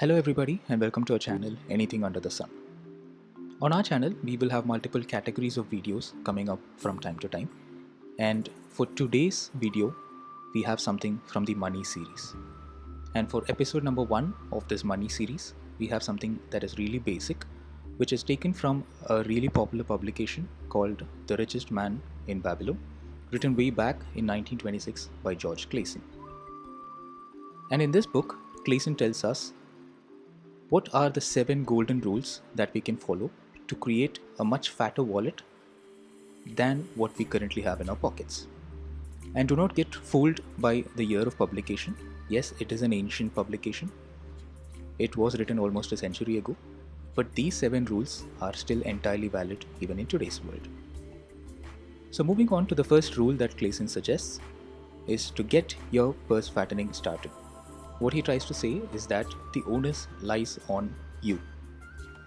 Hello everybody and welcome to our channel Anything Under the Sun. On our channel we will have multiple categories of videos coming up from time to time, and for today's video we have something from the money series. And for episode number 1 of this money series we have something that is really basic, which is taken from a really popular publication called The Richest Man in Babylon, written way back in 1926 by George Clason. And in this book Clason tells us what are the 7 golden rules that we can follow to create a much fatter wallet than what we currently have in our pockets. And do not get fooled by the year of publication. Yes, it is an ancient publication. It was written almost a century ago, but these 7 rules are still entirely valid even in today's world. So moving on to the first rule that Clason suggests is to get your purse fattening started. What he tries to say is that the onus lies on you.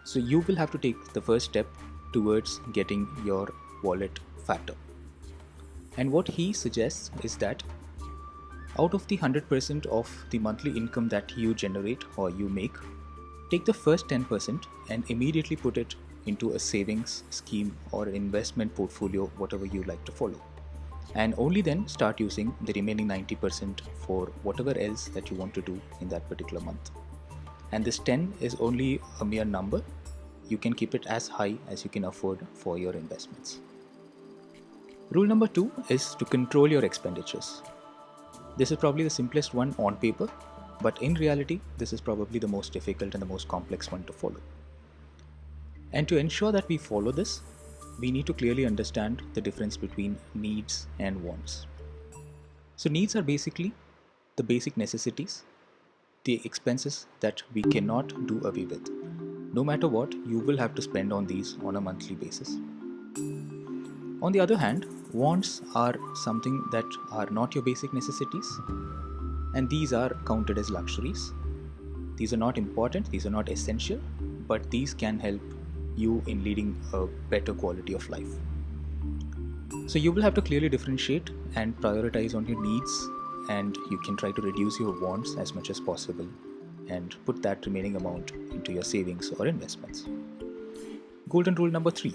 So you will have to take the first step towards getting your wallet fatter. And what he suggests is that out of the 100% of the monthly income that you generate or you make, take the first 10% and immediately put it into a savings scheme or an investment portfolio, whatever you like to follow. And only then start using the remaining 90% for whatever else that you want to do in that particular month. And this 10 is only a mere number. You can keep it as high as you can afford for your investments. Rule number 2 is to control your expenditures. This is probably the simplest one on paper, but in reality, this is probably the most difficult and the most complex one to follow. And to ensure that we follow this, we need to clearly understand the difference between needs and wants. So needs are basically the basic necessities, the expenses that we cannot do away with. No matter what, you will have to spend on these on a monthly basis. On the other hand, wants are something that are not your basic necessities, and these are counted as luxuries. These are not important, these are not essential, but these can help you in leading a better quality of life. So you will have to clearly differentiate and prioritize on your needs, and you can try to reduce your wants as much as possible and put that remaining amount into your savings or investments. Golden rule number 3,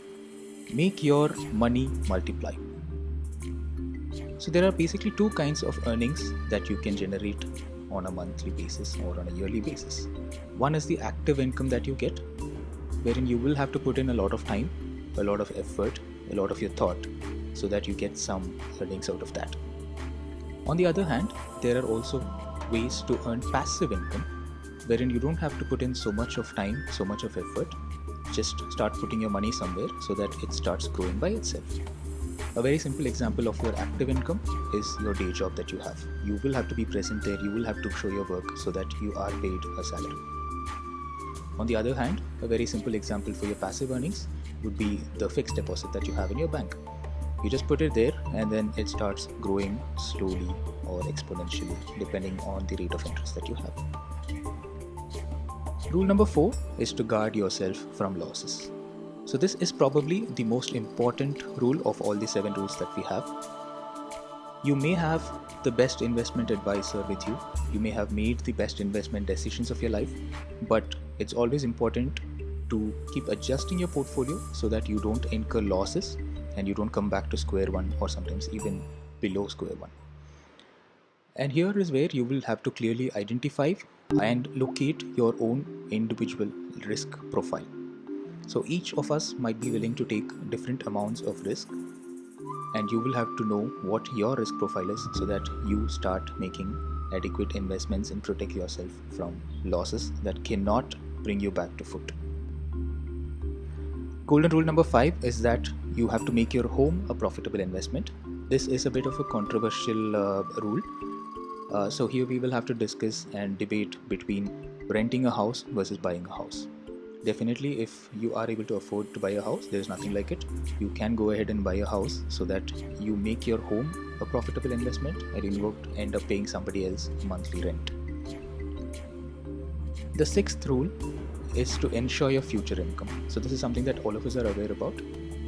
make your money multiply. So there are basically 2 kinds of earnings that you can generate on a monthly basis or on a yearly basis. One is the active income that you get, wherein you will have to put in a lot of time, a lot of effort, a lot of your thought, so that you get some earnings out of that. On the other hand, there are also ways to earn passive income, wherein you don't have to put in so much of time, so much of effort. Just start putting your money somewhere so that it starts growing by itself. A very simple example of your active income is your day job that you have. You will have to be present there, you will have to show your work so that you are paid a salary. On the other hand, a very simple example for your passive earnings would be the fixed deposit that you have in your bank. You just put it there and then it starts growing slowly or exponentially depending on the rate of interest that you have. Rule number 4 is to guard yourself from losses. So this is probably the most important rule of all the 7 rules that we have. You may have the best investment advisor with you. You may have made the best investment decisions of your life, but it's always important to keep adjusting your portfolio so that you don't incur losses and you don't come back to square one or sometimes even below square one. And here is where you will have to clearly identify and locate your own individual risk profile. So each of us might be willing to take different amounts of risk, and you will have to know what your risk profile is so that you start making adequate investments and protect yourself from losses that cannot bring you back to foot. Golden rule number 5 is that you have to make your home a profitable investment. This is a bit of a controversial rule. So here we will have to discuss and debate between renting a house versus buying a house. Definitely, if you are able to afford to buy a house, there is nothing like it. You can go ahead and buy a house so that you make your home a profitable investment and you won't end up paying somebody else monthly rent. The 6th rule is to ensure your future income. So this is something that all of us are aware about.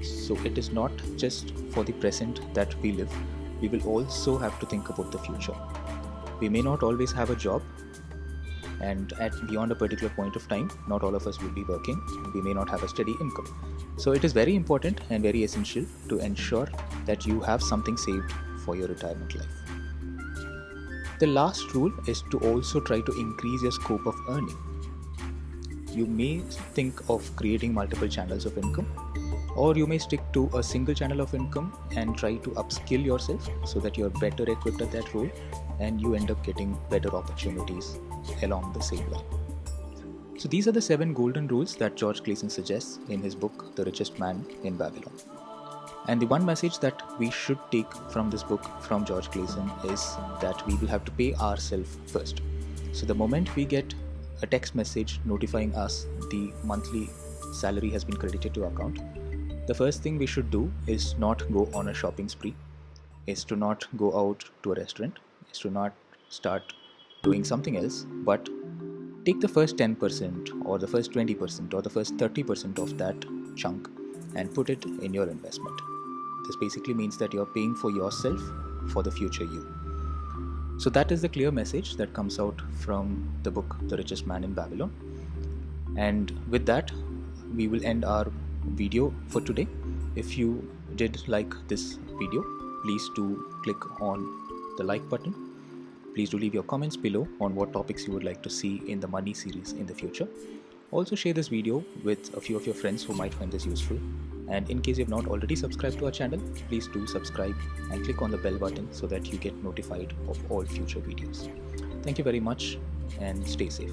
So it is not just for the present that we live. We will also have to think about the future. We may not always have a job, and at beyond a particular point of time, not all of us will be working. We may not have a steady income. So it is very important and very essential to ensure that you have something saved for your retirement life. The last rule is to also try to increase your scope of earning. You may think of creating multiple channels of income, or you may stick to a single channel of income and try to upskill yourself so that you're better equipped at that role and you end up getting better opportunities along the same line. So these are the 7 golden rules that George Clason suggests in his book, The Richest Man in Babylon. And the one message that we should take from this book from George Clason is that we will have to pay ourselves first. So the moment we get a text message notifying us the monthly salary has been credited to our account, the first thing we should do is not go on a shopping spree, is to not go out to a restaurant, is to not start doing something else, but take the first 10% or the first 20% or the first 30% of that chunk and put it in your investment. This basically means that you're paying for yourself for the future you. So that is the clear message that comes out from the book, The Richest Man in Babylon. And with that, we will end our video for today. If you did like this video, please do click on the like button. Please do leave your comments below on what topics you would like to see in the money series in the future. Also share this video with a few of your friends who might find this useful. And in case you have not already subscribed to our channel, please do subscribe and click on the bell button so that you get notified of all future videos. Thank you very much and stay safe.